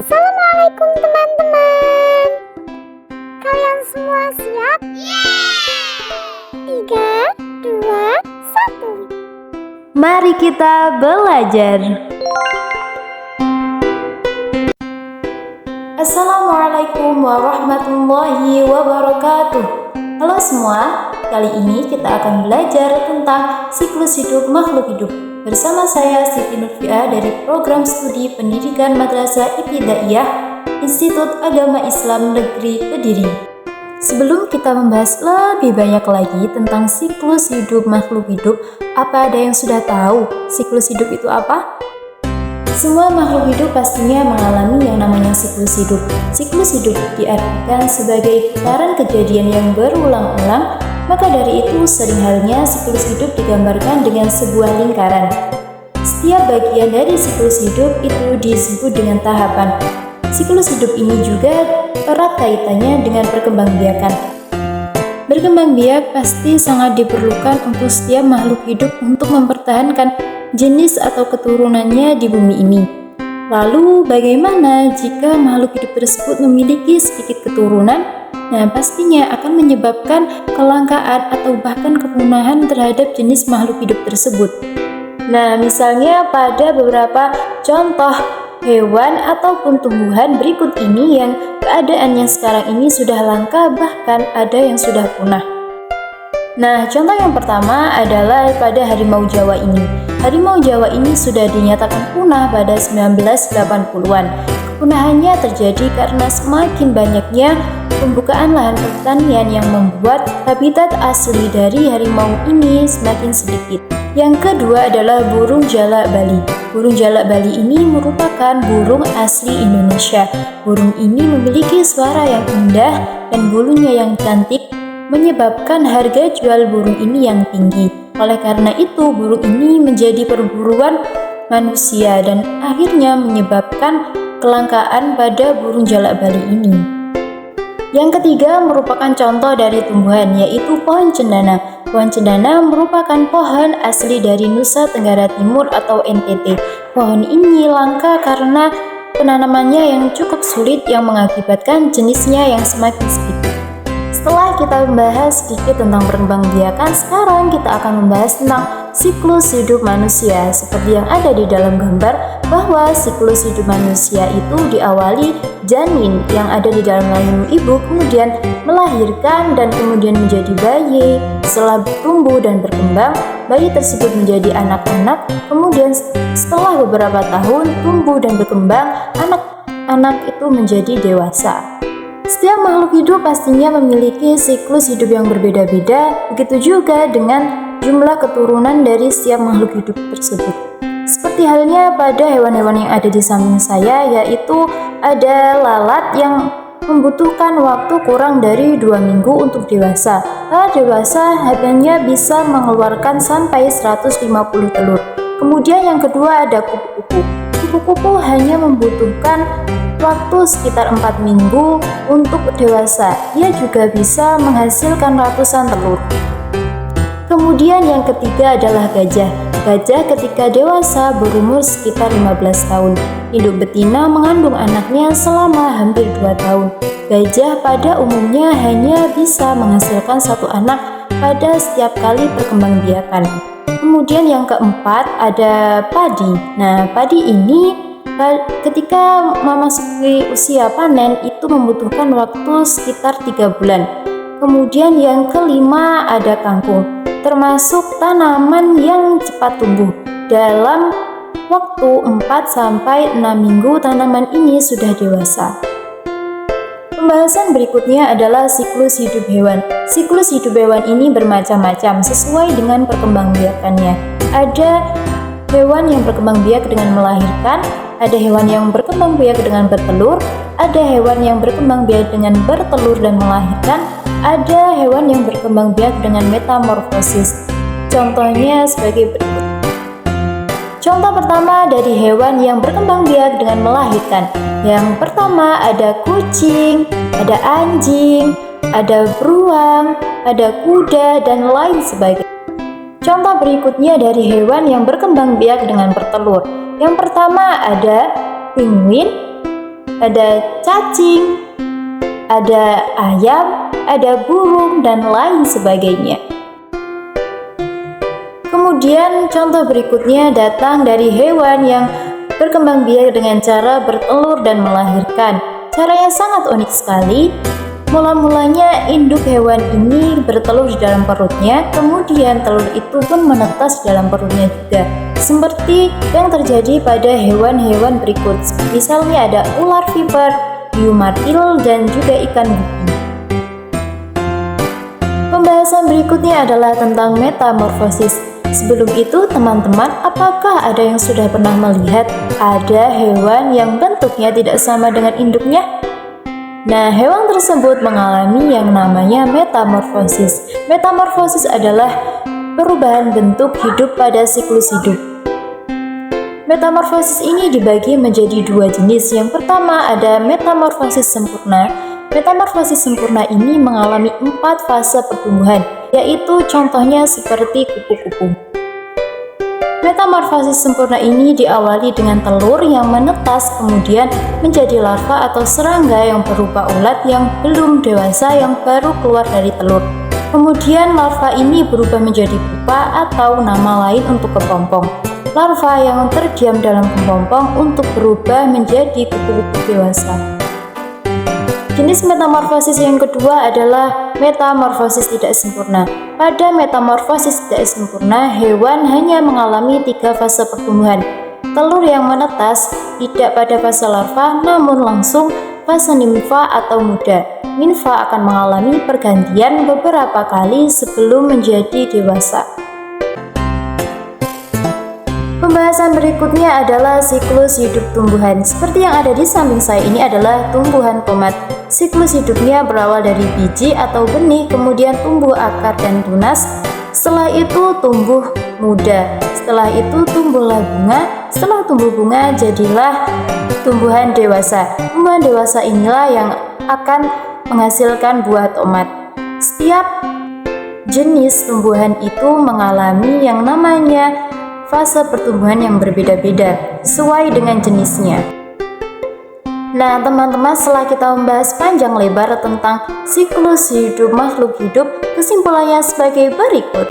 Assalamualaikum teman-teman. Kalian semua siap? Tiga, dua, satu. Mari kita belajar. Assalamualaikum warahmatullahi wabarakatuh. Halo semua, kali ini kita akan belajar tentang siklus hidup makhluk hidup. Bersama saya Siti Nurfia dari Program Studi Pendidikan Madrasah Ibtidaiyah Institut Agama Islam Negeri Kediri. Sebelum kita membahas lebih banyak lagi tentang siklus hidup makhluk hidup, apa ada yang sudah tahu siklus hidup itu apa? Semua makhluk hidup pastinya mengalami yang namanya siklus hidup. Siklus hidup diartikan sebagai putaran kejadian yang berulang-ulang. Maka dari itu sering halnya siklus hidup digambarkan dengan sebuah lingkaran. Setiap bagian dari siklus hidup itu disebut dengan tahapan. Siklus hidup ini juga erat kaitannya dengan perkembangbiakan. Berkembangbiak pasti sangat diperlukan untuk setiap makhluk hidup untuk mempertahankan jenis atau keturunannya di bumi ini. Lalu bagaimana jika makhluk hidup tersebut memiliki sedikit keturunan? Nah, pastinya akan menyebabkan kelangkaan atau bahkan kepunahan terhadap jenis makhluk hidup tersebut. Nah, misalnya pada beberapa contoh hewan ataupun tumbuhan berikut ini yang keadaannya sekarang ini sudah langka, bahkan ada yang sudah punah. Nah, contoh yang pertama adalah pada harimau Jawa ini. Harimau Jawa ini sudah dinyatakan punah pada 1980-an. Kepunahannya terjadi karena semakin banyaknya pembukaan lahan pertanian yang membuat habitat asli dari harimau ini semakin sedikit. Yang kedua adalah burung jalak Bali. Burung jalak Bali ini merupakan burung asli Indonesia. Burung ini memiliki suara yang indah dan bulunya yang cantik, menyebabkan harga jual burung ini yang tinggi. Oleh karena itu, burung ini menjadi perburuan manusia dan akhirnya menyebabkan kelangkaan pada burung jalak Bali ini. Yang ketiga merupakan contoh dari tumbuhan, yaitu pohon cendana. Pohon cendana merupakan pohon asli dari Nusa Tenggara Timur atau NTT. Pohon ini langka karena penanamannya yang cukup sulit yang mengakibatkan jenisnya yang semakin sedikit. Setelah kita membahas sedikit tentang perkembangbiakan, sekarang kita akan membahas tentang siklus hidup manusia. Seperti yang ada di dalam gambar, bahwa siklus hidup manusia itu diawali janin yang ada di dalam rahim ibu, kemudian melahirkan dan kemudian menjadi bayi. Setelah tumbuh dan berkembang, bayi tersebut menjadi anak-anak, kemudian setelah beberapa tahun tumbuh dan berkembang, anak-anak itu menjadi dewasa. Setiap makhluk hidup pastinya memiliki siklus hidup yang berbeda-beda, begitu juga dengan jumlah keturunan dari setiap makhluk hidup tersebut. Seperti halnya pada hewan-hewan yang ada di samping saya, yaitu ada lalat yang membutuhkan waktu kurang dari 2 minggu untuk dewasa. Lalat dewasa hanya bisa mengeluarkan sampai 150 telur. Kemudian yang kedua ada kupu-kupu. Kupu-kupu hanya membutuhkan waktu sekitar 4 minggu untuk dewasa. Ia juga bisa menghasilkan ratusan telur. Kemudian yang ketiga adalah gajah. Gajah ketika dewasa berumur sekitar 15 tahun. Induk betina mengandung anaknya selama hampir 2 tahun. Gajah pada umumnya hanya bisa menghasilkan 1 anak pada setiap kali perkembangbiakan. Kemudian yang keempat ada padi. Nah, padi ini ketika memasuki usia panen itu membutuhkan waktu sekitar 3 bulan. Kemudian yang kelima ada kangkung, termasuk tanaman yang cepat tumbuh. Dalam waktu 4-6 minggu tanaman ini sudah dewasa. Pembahasan berikutnya adalah siklus hidup hewan. Siklus hidup hewan ini bermacam-macam sesuai dengan perkembangbiakannya. Ada hewan yang berkembangbiak dengan melahirkan, ada hewan yang berkembangbiak dengan bertelur, ada hewan yang berkembangbiak dengan bertelur dan melahirkan, ada hewan yang berkembangbiak dengan metamorfosis. Contohnya sebagai berikut. Contoh pertama dari hewan yang berkembangbiak dengan melahirkan. Yang pertama ada kucing, ada anjing, ada beruang, ada kuda, dan lain sebagainya. Contoh berikutnya dari hewan yang berkembang biak dengan bertelur. Yang pertama ada penguin, ada cacing, ada ayam, ada burung, dan lain sebagainya. Kemudian contoh berikutnya datang dari hewan yang berkembang biak dengan cara bertelur dan melahirkan. Caranya sangat unik sekali. Mula-mulanya induk hewan ini bertelur di dalam perutnya, kemudian telur itu pun menetas di dalam perutnya juga. Seperti yang terjadi pada hewan-hewan berikut, misalnya ada ular viper, hiu martil, dan juga ikan gupi. Pembahasan berikutnya adalah tentang metamorfosis. Sebelum itu, teman-teman, apakah ada yang sudah pernah melihat ada hewan yang bentuknya tidak sama dengan induknya? Nah, hewan tersebut mengalami yang namanya metamorfosis. Metamorfosis adalah perubahan bentuk hidup pada siklus hidup. Metamorfosis ini dibagi menjadi dua jenis. Yang pertama ada metamorfosis sempurna. Metamorfosis sempurna ini mengalami 4 fase pertumbuhan, yaitu contohnya seperti kupu-kupu. Metamorfosis sempurna ini diawali dengan telur yang menetas kemudian menjadi larva atau serangga yang berupa ulat yang belum dewasa yang baru keluar dari telur. Kemudian larva ini berubah menjadi pupa atau nama lain untuk kepompong. Larva yang terdiam dalam kepompong untuk berubah menjadi kupu-kupu dewasa. Jenis metamorfosis yang kedua adalah metamorfosis tidak sempurna. Pada metamorfosis tidak sempurna, hewan hanya mengalami 3 fase pertumbuhan. Telur yang menetas tidak pada fase larva, namun langsung fase nimfa atau muda. Nimfa akan mengalami pergantian beberapa kali sebelum menjadi dewasa. Pembahasan berikutnya adalah siklus hidup tumbuhan. Seperti yang ada di samping saya ini adalah tumbuhan tomat. Siklus hidupnya berawal dari biji atau benih, kemudian tumbuh akar dan tunas. Setelah itu tumbuh muda. Setelah itu tumbuhlah bunga. Setelah tumbuh bunga jadilah tumbuhan dewasa. Tumbuhan dewasa inilah yang akan menghasilkan buah tomat. Setiap jenis tumbuhan itu mengalami yang namanya fase pertumbuhan yang berbeda-beda sesuai dengan jenisnya. Nah, teman-teman, setelah kita membahas panjang lebar tentang siklus hidup makhluk hidup, kesimpulannya sebagai berikut.